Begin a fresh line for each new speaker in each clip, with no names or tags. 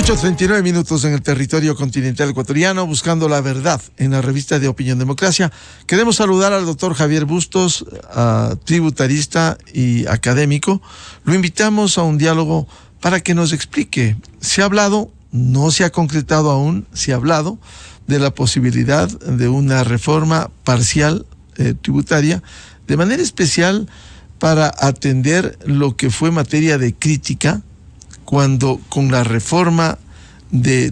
8:39 en el territorio continental ecuatoriano, buscando la verdad en la revista de Opinión Democracia. Queremos saludar al doctor Javier Bustos, tributarista y académico. Lo invitamos a un diálogo para que nos explique. Se ha hablado, no se ha concretado aún, se ha hablado de la posibilidad de una reforma parcial tributaria, de manera especial para atender lo que fue materia de crítica cuando con la reforma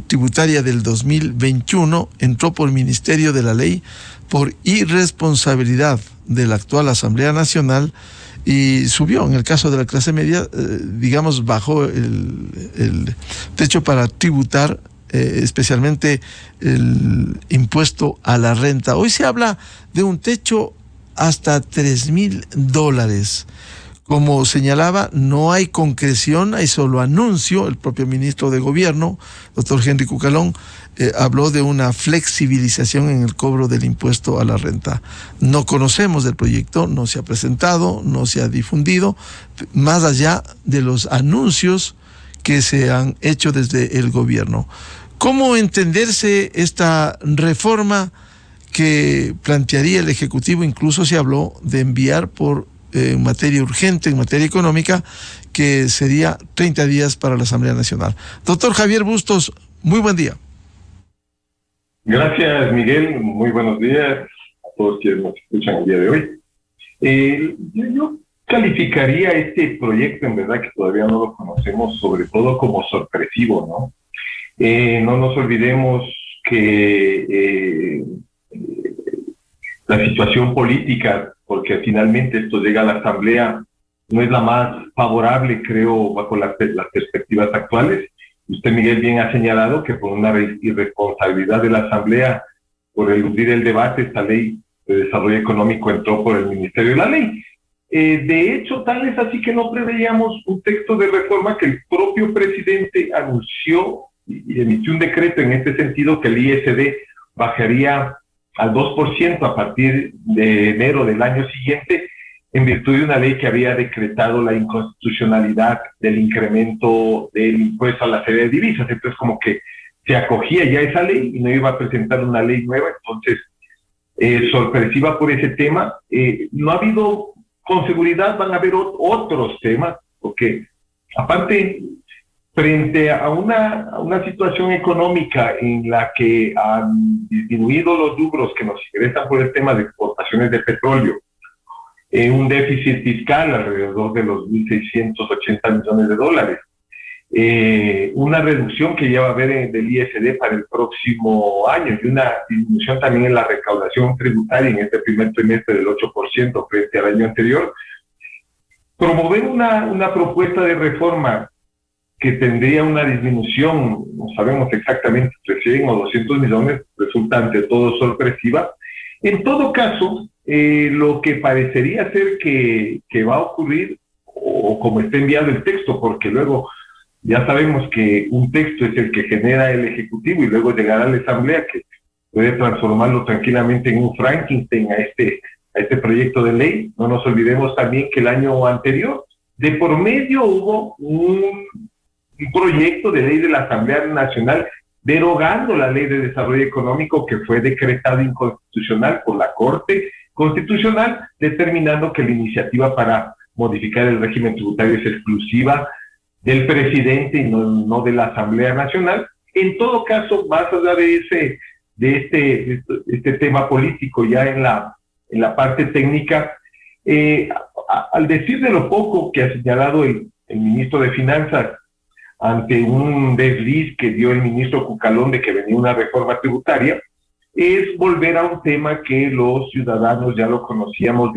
tributaria del 2021 entró por Ministerio de la Ley por irresponsabilidad de la actual Asamblea Nacional y subió, en el caso de la clase media, bajó el techo para tributar, especialmente el impuesto a la renta. Hoy se habla de un techo hasta $3,000. Como señalaba, no hay concreción, hay solo anuncio. El propio ministro de Gobierno, doctor Henry Cucalón, habló de una flexibilización en el cobro del impuesto a la renta. No conocemos del proyecto, no se ha presentado, no se ha difundido, más allá de los anuncios que se han hecho desde el Gobierno. ¿Cómo entenderse esta reforma que plantearía el Ejecutivo? Incluso se habló de enviar en materia urgente, en materia económica, que sería 30 días para la Asamblea Nacional. Doctor Javier Bustos, muy buen día.
Gracias, Miguel. Muy buenos días a todos quienes nos escuchan el día de hoy. Yo calificaría este proyecto, en verdad que todavía no lo conocemos, sobre todo como sorpresivo, ¿no? No nos olvidemos que la situación política, porque finalmente esto llega a la Asamblea, no es la más favorable, creo, bajo las perspectivas actuales. Usted, Miguel, bien ha señalado que por una irresponsabilidad de la Asamblea, por eludir el debate, esta ley de desarrollo económico entró por el Ministerio de la Ley. De hecho, tal es así que no preveíamos un texto de reforma que el propio presidente anunció y emitió un decreto en este sentido, que el ISD bajaría al 2% a partir de enero del año siguiente, en virtud de una ley que había decretado la inconstitucionalidad del incremento del impuesto a la serie de divisas. Entonces, como que se acogía ya esa ley y no iba a presentar una ley nueva. Entonces, sorpresiva por ese tema. No ha habido, con seguridad van a haber otros temas, porque aparte, frente a una situación económica en la que han disminuido los rubros que nos ingresan por el tema de exportaciones de petróleo, un déficit fiscal alrededor de los $1,680 millones, una reducción que ya va a haber del ISD para el próximo año y una disminución también en la recaudación tributaria en este primer trimestre del 8% frente al año anterior. Promover una propuesta de reforma que tendría una disminución, no sabemos exactamente, entre 100 o 200 millones, resulta ante todo sorpresiva. En todo caso, lo que parecería ser que va a ocurrir, o como está enviado el texto, porque luego ya sabemos que un texto es el que genera el Ejecutivo y luego llegará a la Asamblea, que puede transformarlo tranquilamente en un Frankenstein a este proyecto de ley. No nos olvidemos también que el año anterior, de por medio hubo un proyecto de ley de la Asamblea Nacional derogando la Ley de Desarrollo Económico, que fue decretado inconstitucional por la Corte Constitucional, determinando que la iniciativa para modificar el régimen tributario es exclusiva del presidente y no de la Asamblea Nacional. En todo caso, más allá de este tema político, ya en la parte técnica, al decir de lo poco que ha señalado el ministro de Finanzas ante un desliz que dio el ministro Cucalón de que venía una reforma tributaria, es volver a un tema que los ciudadanos ya lo conocíamos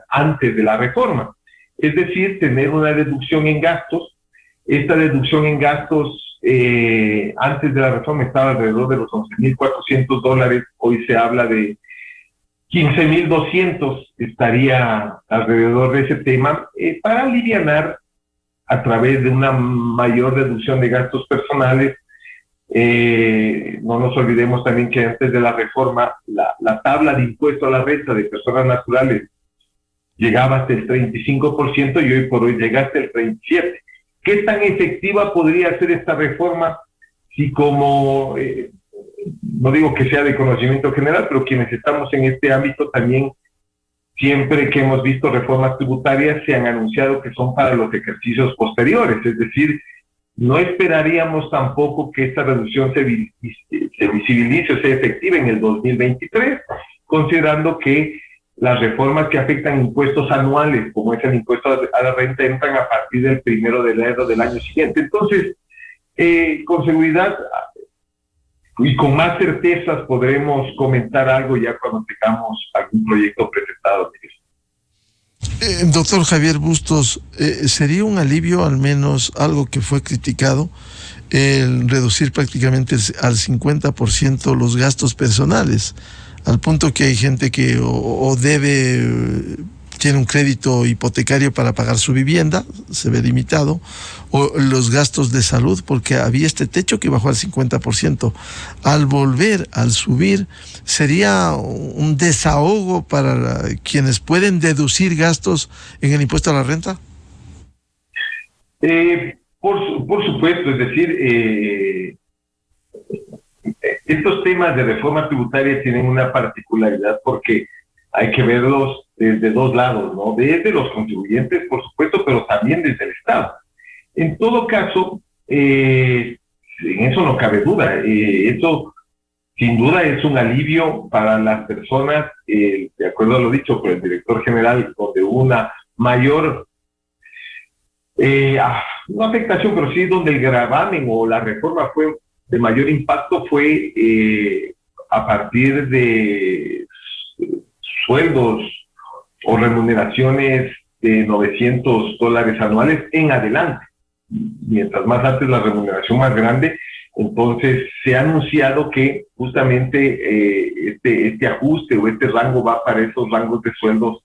antes de la reforma. Es decir, tener una deducción en gastos. Esta deducción en gastos antes de la reforma estaba alrededor de los $11,400, hoy se habla de 15,200, estaría alrededor de ese tema, para alivianar a través de una mayor deducción de gastos personales. No nos olvidemos también que antes de la reforma la tabla de impuesto a la renta de personas naturales llegaba hasta el 35% y hoy por hoy llega hasta el 37%. ¿Qué tan efectiva podría ser esta reforma si como, no digo que sea de conocimiento general, pero quienes estamos en este ámbito también, siempre que hemos visto reformas tributarias, se han anunciado que son para los ejercicios posteriores, es decir, no esperaríamos tampoco que esta reducción se visibilice o sea efectiva en el 2023, considerando que las reformas que afectan impuestos anuales, como es el impuesto a la renta, entran a partir del 1 de enero del año siguiente. Entonces, con seguridad y con más certezas podremos comentar algo ya cuando tengamos algún proyecto presentado.
Doctor Javier Bustos, ¿sería un alivio, al menos algo que fue criticado, el reducir prácticamente al 50% los gastos personales? Al punto que hay gente que o tiene un crédito hipotecario para pagar su vivienda, se ve limitado, o los gastos de salud, porque había este techo que bajó al 50%. Al subir, ¿sería un desahogo para quienes pueden deducir gastos en el impuesto a la renta?
Por supuesto, es decir, estos temas de reforma tributaria tienen una particularidad porque hay que verlos desde dos lados, ¿no? Desde los contribuyentes, por supuesto, pero también desde el Estado. En todo caso, en eso no cabe duda. Eso, sin duda, es un alivio para las personas, de acuerdo a lo dicho por el director general, donde hubo una mayor, no afectación, pero sí donde el gravamen o la reforma fue de mayor impacto fue a partir de sueldos o remuneraciones de $900 anuales en adelante. Mientras más alta es la remuneración, más grande. Entonces se ha anunciado que justamente este ajuste o este rango va para esos rangos de sueldos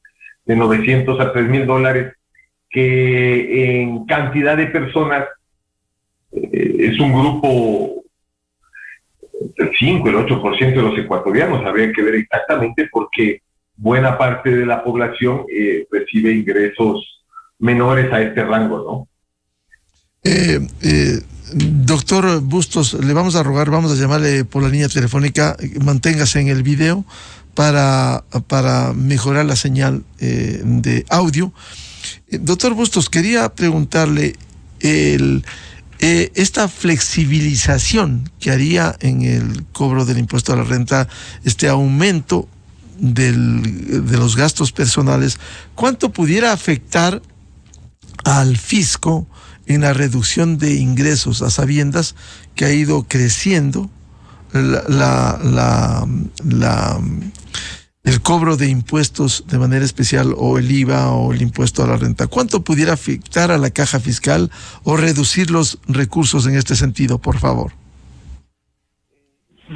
de $900 a $3,000, que en cantidad de personas es un grupo del 5, el 8% de los ecuatorianos. Habría que ver exactamente porque buena parte de la población recibe ingresos menores a este rango, ¿no?
Doctor Bustos, le vamos a rogar, vamos a llamarle por la línea telefónica, manténgase en el video para mejorar la señal de audio. Doctor Bustos, quería preguntarle esta flexibilización que haría en el cobro del impuesto a la renta, este aumento de los gastos personales, ¿cuánto pudiera afectar al fisco en la reducción de ingresos, a sabiendas que ha ido creciendo el cobro de impuestos de manera especial, o el IVA o el impuesto a la renta? ¿Cuánto pudiera afectar a la caja fiscal o reducir los recursos en este sentido, por favor?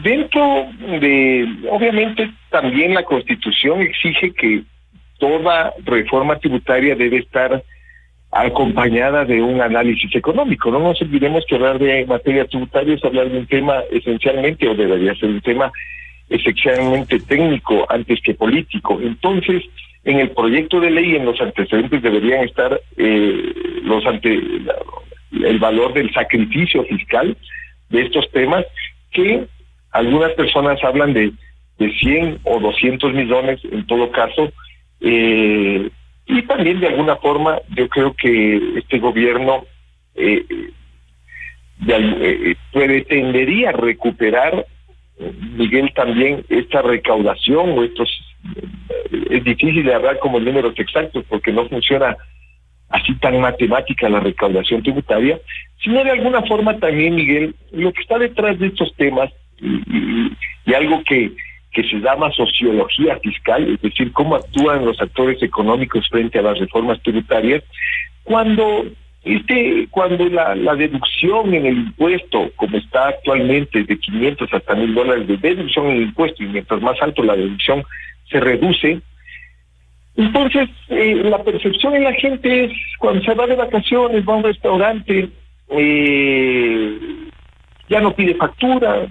Dentro de, obviamente, también la Constitución exige que toda reforma tributaria debe estar acompañada de un análisis económico. No nos olvidemos que hablar de materia tributaria es hablar de un tema esencialmente, o debería ser un tema esencialmente técnico antes que político. Entonces, en el proyecto de ley, en los antecedentes deberían estar el valor del sacrificio fiscal de estos temas, que algunas personas hablan de 100 o 200 millones en todo caso, y también de alguna forma yo creo que este gobierno pretendería recuperar, Miguel, también esta recaudación o estos, es difícil de hablar como números exactos porque no funciona así tan matemática la recaudación tributaria, sino de alguna forma también, Miguel, lo que está detrás de estos temas y algo que se llama sociología fiscal, es decir, cómo actúan los actores económicos frente a las reformas tributarias, cuando la deducción en el impuesto, como está actualmente, de 500 hasta $1,000 de deducción en el impuesto, y mientras más alto la deducción se reduce, entonces la percepción en la gente es, cuando se va de vacaciones, va a un restaurante, ya no pide factura,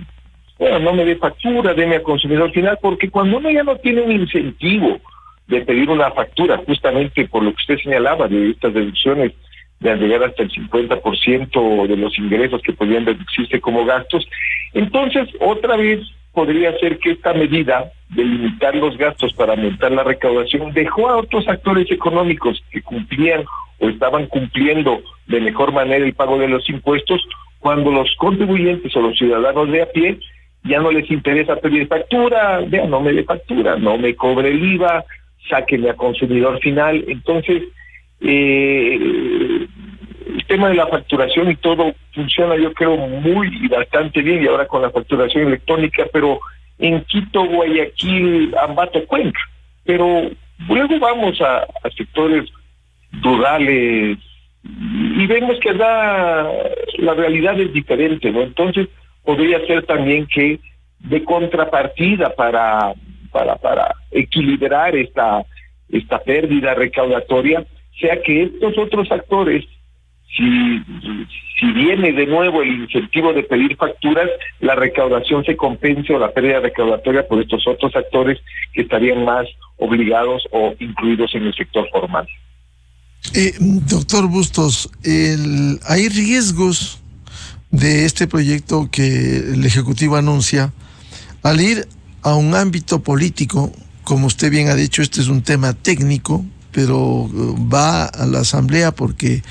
bueno, no me dé factura, deme a consumidor final, porque cuando uno ya no tiene un incentivo de pedir una factura, justamente por lo que usted señalaba de estas deducciones de llegar hasta el 50% de los ingresos que podían deducirse como gastos. Entonces, otra vez podría ser que esta medida de limitar los gastos para aumentar la recaudación dejó a otros actores económicos que cumplían o estaban cumpliendo de mejor manera el pago de los impuestos, cuando los contribuyentes o los ciudadanos de a pie ya no les interesa pedir factura, vea, no me dé factura, no me cobre el IVA, sáquenme a consumidor final. Entonces, el tema de la facturación y todo funciona, yo creo, muy y bastante bien, y ahora con la facturación electrónica, pero en Quito, Guayaquil, Ambato, Cuenca. Pero luego vamos a sectores rurales y vemos que la realidad es diferente, ¿no? Entonces, podría ser también que de contrapartida para equilibrar esta pérdida recaudatoria, sea que estos otros actores, si viene de nuevo el incentivo de pedir facturas, la recaudación se compense o la pérdida recaudatoria por estos otros actores que estarían más obligados o incluidos en el sector formal.
Doctor Bustos, hay riesgos de este proyecto que el Ejecutivo anuncia al ir a un ámbito político. Como usted bien ha dicho, este es un tema técnico, pero va a la Asamblea porque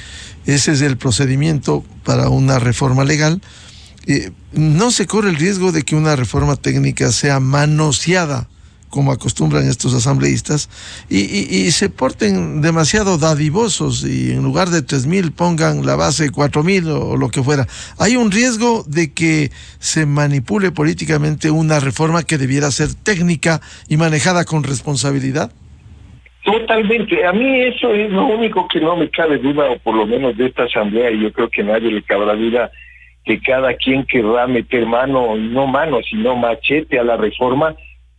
ese es el procedimiento para una reforma legal. No se corre el riesgo de que una reforma técnica sea manoseada, como acostumbran estos asambleístas, y se porten demasiado dadivosos y en lugar de 3.000 pongan la base 4.000 o lo que fuera. ¿Hay un riesgo de que se manipule políticamente una reforma que debiera ser técnica y manejada con responsabilidad?
Totalmente. A mí eso es lo único que no me cabe duda, o por lo menos de esta asamblea, y yo creo que a nadie le cabrá duda que cada quien querrá meter mano, no mano, sino machete a la reforma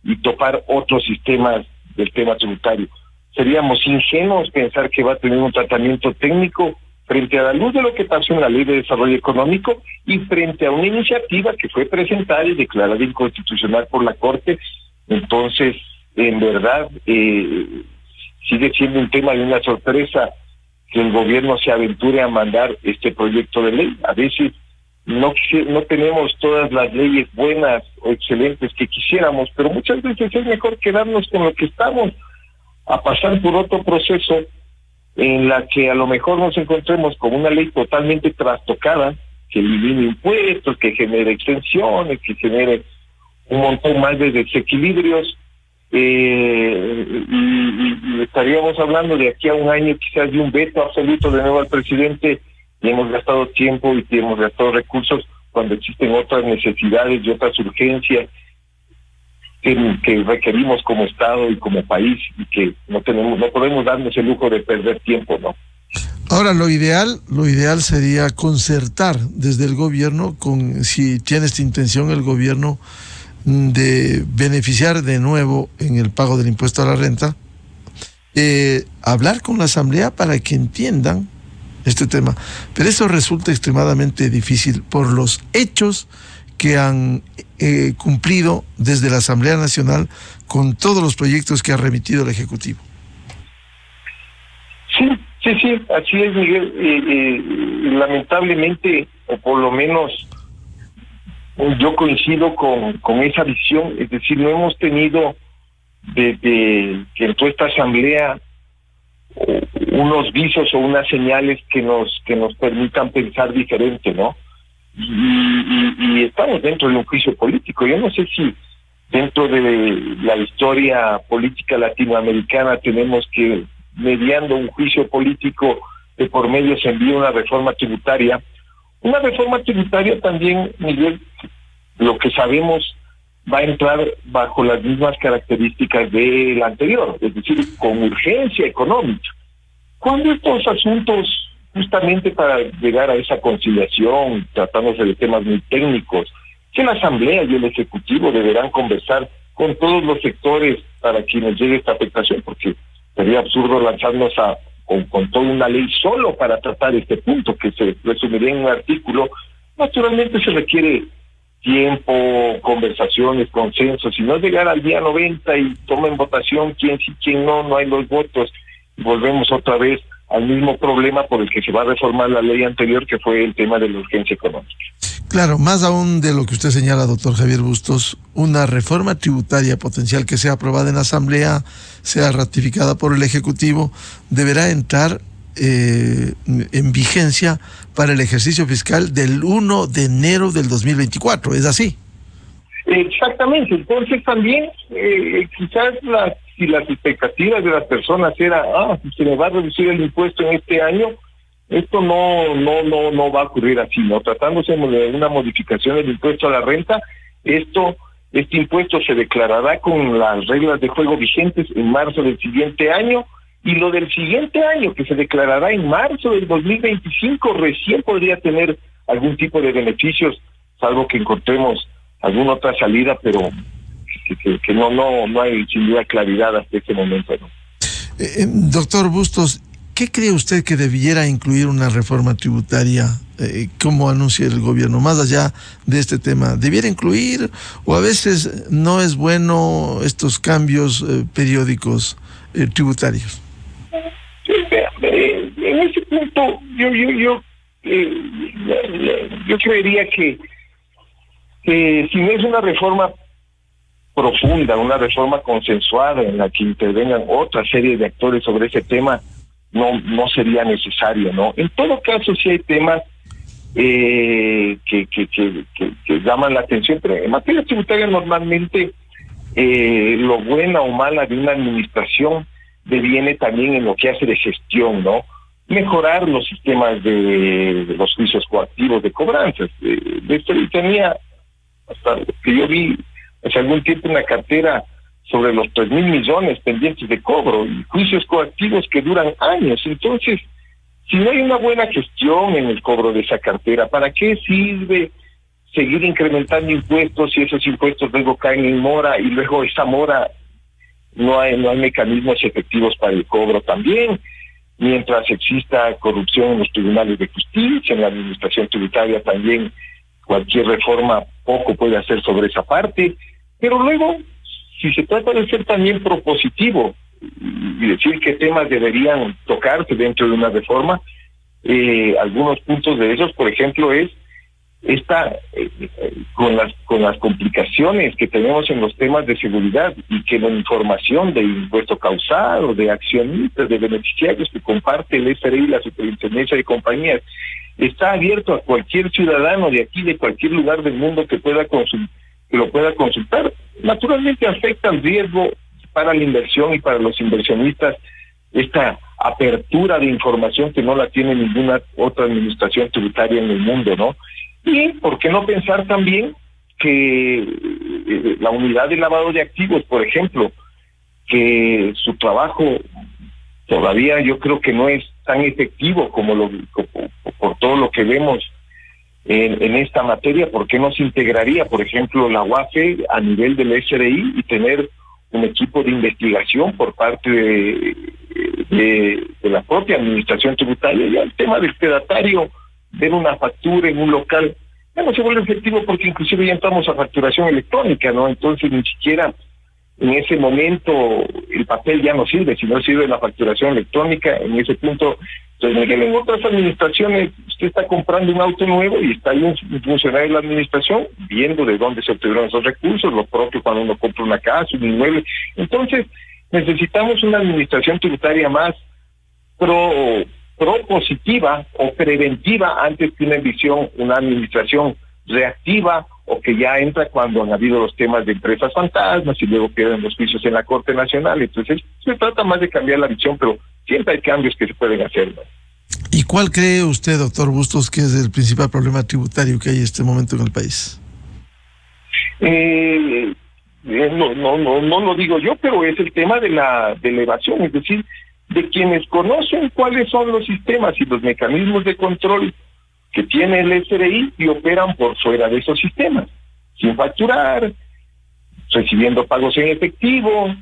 y topar otros sistemas del tema tributario. Seríamos ingenuos pensar que va a tener un tratamiento técnico frente a la luz de lo que pasó en la Ley de Desarrollo Económico y frente a una iniciativa que fue presentada y declarada inconstitucional por la Corte. Entonces, en verdad, sigue siendo un tema de una sorpresa que el gobierno se aventure a mandar este proyecto de ley. A veces no tenemos todas las leyes buenas o excelentes que quisiéramos, pero muchas veces es mejor quedarnos con lo que estamos, a pasar por otro proceso en la que a lo mejor nos encontremos con una ley totalmente trastocada, que elimine impuestos, que genere extensiones, que genere un montón más de desequilibrios, y estaríamos hablando de aquí a un año quizás de un veto absoluto de nuevo al presidente, y hemos gastado tiempo y hemos gastado recursos cuando existen otras necesidades y otras urgencias que requerimos como Estado y como país, y que no podemos darnos el lujo de perder tiempo, ¿no?
Ahora, lo ideal sería concertar desde el gobierno, si tiene esta intención el gobierno de beneficiar de nuevo en el pago del impuesto a la renta, hablar con la Asamblea para que entiendan este tema, pero eso resulta extremadamente difícil por los hechos que han cumplido desde la Asamblea Nacional con todos los proyectos que ha remitido el Ejecutivo.
Sí, así es, Miguel. Lamentablemente, o por lo menos yo coincido con esa visión, es decir, no hemos tenido desde que entró esta Asamblea unos visos o unas señales que nos permitan pensar diferente, ¿no? Y estamos dentro de un juicio político. Yo no sé si dentro de la historia política latinoamericana tenemos que, mediando un juicio político de por medio, se envíe una reforma tributaria. Una reforma tributaria también, Miguel, lo que sabemos, va a entrar bajo las mismas características de la anterior, es decir, con urgencia económica. Cuando estos asuntos, justamente para llegar a esa conciliación, tratándose de temas muy técnicos, que la Asamblea y el Ejecutivo deberán conversar con todos los sectores para que nos llegue esta afectación, porque sería absurdo lanzarnos con toda una ley solo para tratar este punto, que se resumiría en un artículo. Naturalmente se requiere tiempo, conversaciones, consensos, y no llegar al día 90 y toma en votación quién sí, quién no hay los votos, y volvemos otra vez al mismo problema por el que se va a reformar la ley anterior, que fue el tema de la urgencia económica.
Claro, más aún de lo que usted señala, doctor Javier Bustos, una reforma tributaria potencial que sea aprobada en la Asamblea, sea ratificada por el Ejecutivo, deberá entrar en vigencia para el ejercicio fiscal del 1 de enero del 2024, ¿es así?
Exactamente, entonces también quizás si las expectativas de las personas eran, se me va a reducir el impuesto en este año, esto no va a ocurrir así, ¿no? Tratándose de una modificación del impuesto a la renta, este impuesto se declarará con las reglas de juego vigentes en marzo del siguiente año, y lo del siguiente año, que se declarará en marzo del 2025, recién podría tener algún tipo de beneficios, salvo que encontremos alguna otra salida, pero que no hay sin duda claridad hasta este momento, ¿no?
Doctor Bustos, ¿qué cree usted que debiera incluir una reforma tributaria, como anuncia el gobierno, más allá de este tema? ¿Debiera incluir, o a veces no es bueno estos cambios periódicos tributarios?
En ese punto yo creería que si no es una reforma profunda, una reforma consensuada en la que intervengan otra serie de actores sobre ese tema, no sería necesario, ¿no? En todo caso, sí hay temas que llaman la atención, pero en materia tributaria normalmente lo buena o mala de una administración deviene también en lo que hace de gestión, ¿no? Mejorar los sistemas de los juicios coactivos de cobranzas. De esto tenía, hasta que yo vi hace algún tiempo, una cartera sobre los 3,000 millones pendientes de cobro y juicios coactivos que duran años. Entonces, si no hay una buena gestión en el cobro de esa cartera, ¿para qué sirve seguir incrementando impuestos si esos impuestos luego caen en mora y luego esa mora no hay mecanismos efectivos para el cobro también? Mientras exista corrupción en los tribunales de justicia, en la administración tributaria también, cualquier reforma poco puede hacer sobre esa parte. Pero luego, si se trata de ser también propositivo y decir qué temas deberían tocarse dentro de una reforma, algunos puntos de esos, por ejemplo, es con las complicaciones que tenemos en los temas de seguridad, y que la información de impuesto causado, de accionistas, de beneficiarios que comparte el SRI y la Superintendencia de Compañías, está abierto a cualquier ciudadano de aquí, de cualquier lugar del mundo que lo pueda consultar. Naturalmente afecta el riesgo para la inversión y para los inversionistas esta apertura de información que no la tiene ninguna otra administración tributaria en el mundo, ¿no? Y por qué no pensar también que la unidad de lavado de activos, por ejemplo, que su trabajo todavía yo creo que no es tan efectivo como por todo lo que vemos en esta materia, ¿por qué no se integraría, por ejemplo, la UAFE a nivel del SRI y tener un equipo de investigación por parte de la propia administración tributaria? Ya el tema del pedatario, ver una factura en un local, ya no se vuelve efectivo, porque inclusive ya entramos a facturación electrónica, ¿no? Entonces ni siquiera en ese momento el papel ya no sirve, sino sirve la facturación electrónica. En ese punto, entonces, Miguel, en otras administraciones usted está comprando un auto nuevo y está ahí un funcionario de la administración viendo de dónde se obtuvieron esos recursos, lo propio cuando uno compra una casa, un inmueble. Entonces necesitamos una administración tributaria más propositiva o preventiva, antes que una administración reactiva, o que ya entra cuando han habido los temas de empresas fantasmas y luego quedan los juicios en la Corte Nacional. Entonces se trata más de cambiar la visión, pero siempre hay cambios que se pueden hacer, ¿no?
¿Y cuál cree usted, doctor Bustos, que es el principal problema tributario que hay en este momento en el país? No lo digo yo, pero es el tema de la evasión, es decir, de quienes conocen cuáles son los sistemas y los mecanismos de control que tiene el SRI y operan por fuera de esos sistemas, sin facturar, recibiendo pagos en efectivo.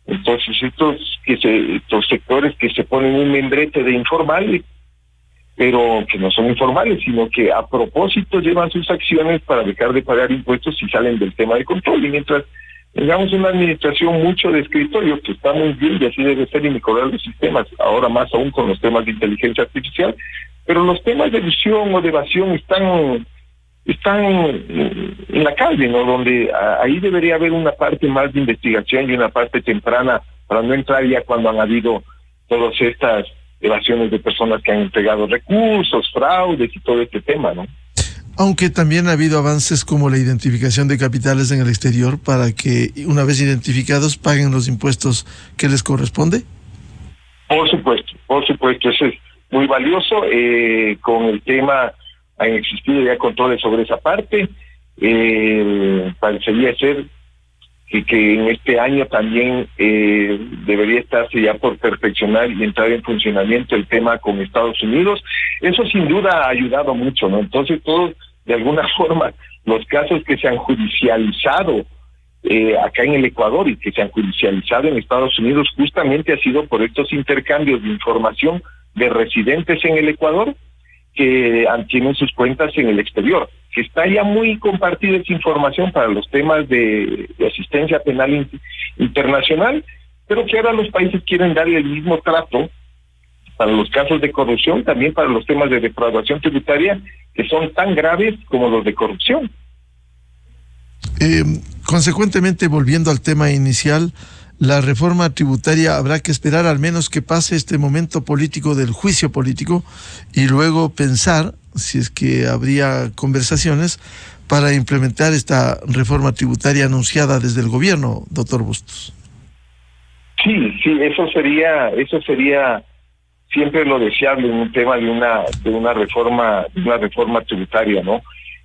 Entonces estos sectores que se ponen un membrete de informales, pero que no son informales, sino que a propósito llevan sus acciones para dejar de pagar impuestos si salen del tema de control. Y mientras
digamos, una administración mucho de escritorio, que está muy bien y así debe ser y mejorar los sistemas, ahora más aún con los temas de inteligencia artificial, pero los temas de ilusión o de evasión están en la calle, ¿no? Donde ahí debería haber una parte más de investigación y una parte temprana para no entrar ya cuando han habido todas estas evasiones de personas que han entregado recursos, fraudes y todo este tema, ¿no?
Aunque también ha habido avances como la identificación de capitales en el exterior para que, una vez identificados, paguen los impuestos que les corresponde.
Por supuesto, eso es muy valioso. Con el tema han existido ya controles sobre esa parte. Parecería ser que en este año también debería estarse ya por perfeccionar y entrar en funcionamiento el tema con Estados Unidos. Eso sin duda ha ayudado mucho, ¿no? Entonces todos, de alguna forma, los casos que se han judicializado acá en el Ecuador y que se han judicializado en Estados Unidos justamente ha sido por estos intercambios de información de residentes en el Ecuador que tienen sus cuentas en el exterior, que está ya muy compartida esa información para los temas de asistencia penal internacional, pero que ahora los países quieren darle el mismo trato para los casos de corrupción, también para los temas de defraudación tributaria, que son tan graves como los de corrupción.
Consecuentemente, volviendo al tema inicial, la reforma tributaria habrá que esperar al menos que pase este momento político del juicio político y luego pensar si es que habría conversaciones para implementar esta reforma tributaria anunciada desde el gobierno, doctor Bustos.
Sí, eso sería siempre lo deseable en un tema de una reforma tributaria, ¿no?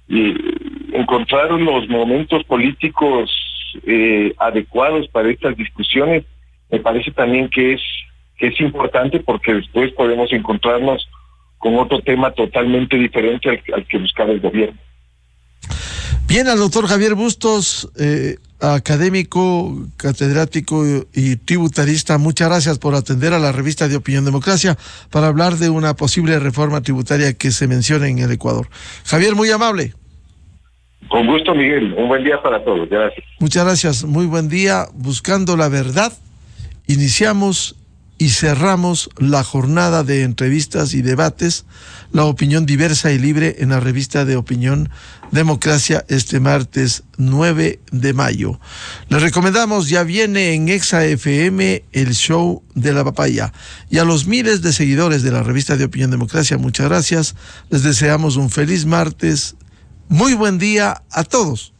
Y encontrar los momentos políticos adecuados para estas discusiones me parece también que es importante, porque después podemos encontrarnos con otro tema totalmente diferente al que buscaba el gobierno.
Bien, al doctor Javier Bustos, académico, catedrático y tributarista, muchas gracias por atender a la revista de Opinión Democracia para hablar de una posible reforma tributaria que se menciona en el Ecuador. Javier, muy amable.
Con gusto, Miguel. Un buen día para todos. Gracias.
Muchas gracias. Muy buen día. Buscando la verdad, iniciamos y cerramos la jornada de entrevistas y debates, la opinión diversa y libre en la revista de Opinión Democracia este martes 9 de mayo. Les recomendamos, ya viene en Exa FM el show de la papaya. Y a los miles de seguidores de la revista de Opinión Democracia, muchas gracias. Les deseamos un feliz martes. Muy buen día a todos.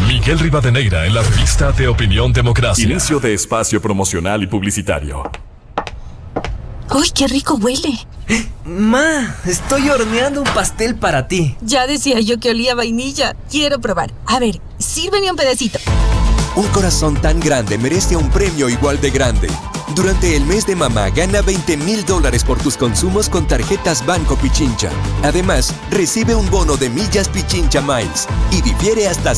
Miguel Rivadeneira en la revista de Opinión Democracia.
Inicio de espacio promocional y publicitario.
¡Uy, qué rico huele!
Ma, estoy horneando un pastel para ti.
Ya decía yo que olía a vainilla. Quiero probar. A ver, sírveme un pedacito.
Un corazón tan grande merece un premio igual de grande. Durante el mes de mamá, gana $20,000 por tus consumos con tarjetas Banco Pichincha. Además, recibe un bono de millas Pichincha Miles y difiere hasta